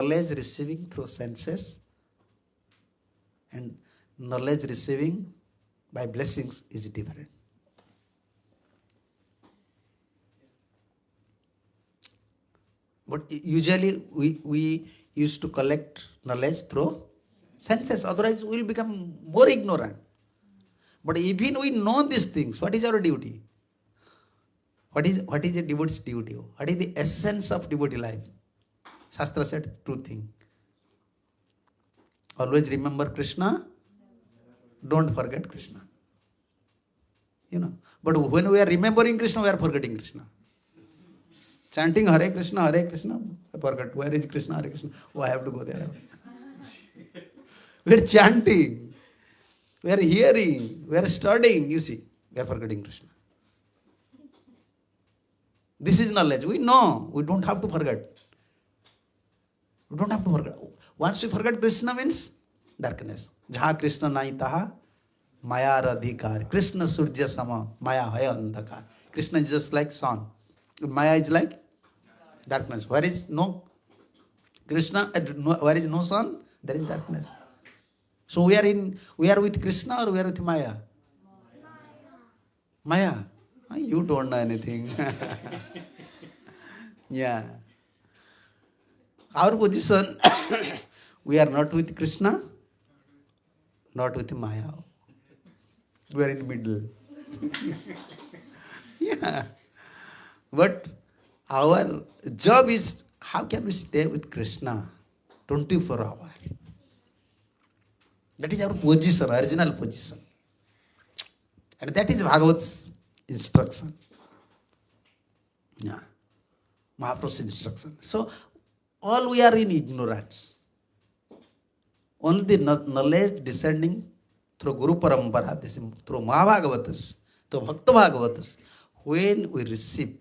knowledge receiving through senses and knowledge receiving by blessings is different. But usually we used to collect knowledge through senses, otherwise we will become more ignorant. But even we know these things, what is our duty? What is a devotee's duty? What is the essence of devotee life? Shastra said two things. Always remember Krishna, don't forget Krishna. But when we are remembering Krishna, we are forgetting Krishna. Chanting Hare Krishna, I forgot. Where is Krishna, Hare Krishna? Oh, I have to go there. We are chanting, we are hearing, we are studying, you see. We are forgetting Krishna. This is knowledge. We know, we don't have to forget. We don't have to forget. Once we forget Krishna means darkness. Jaha Krishna nahi taha maya radhikar. Krishna surya sama maya haya andhakar. Krishna is just like sun. Maya is like darkness. Where is no Krishna, where is no sun, there is darkness. So we are with Krishna or we are with Maya? Maya. You don't know anything. Yeah. Our position, we are not with Krishna, not with Maya. We are in the middle. Yeah. But our job is, how can we stay with Krishna 24 hours? That is our position, original position. And that is Bhagavata's instruction. Yeah. Mahaprabhu's instruction. So, all we are in ignorance. Only the knowledge descending through Guru Parampara, through Mahabhagavatas, through Bhakta Bhagavatas, when we receive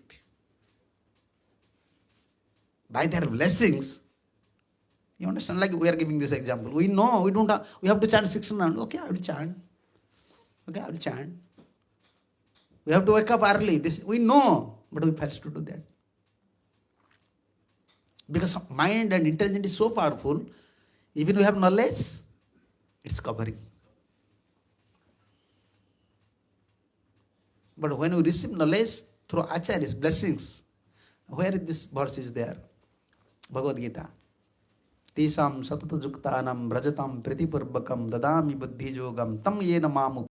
by their blessings, you understand, like we are giving this example. We know, we have to chant 600. Okay, I will chant. Okay, I will chant. We have to wake up early. This we know, but we fail to do that. Because mind and intelligence is so powerful, even we have knowledge, it's covering. But when we receive knowledge through Acharya's blessings, where is this verse is there? Bhagavad Gita. Tisam satata juktanam brajatam pritipurvakam dadami buddhi yogam tam yena mamu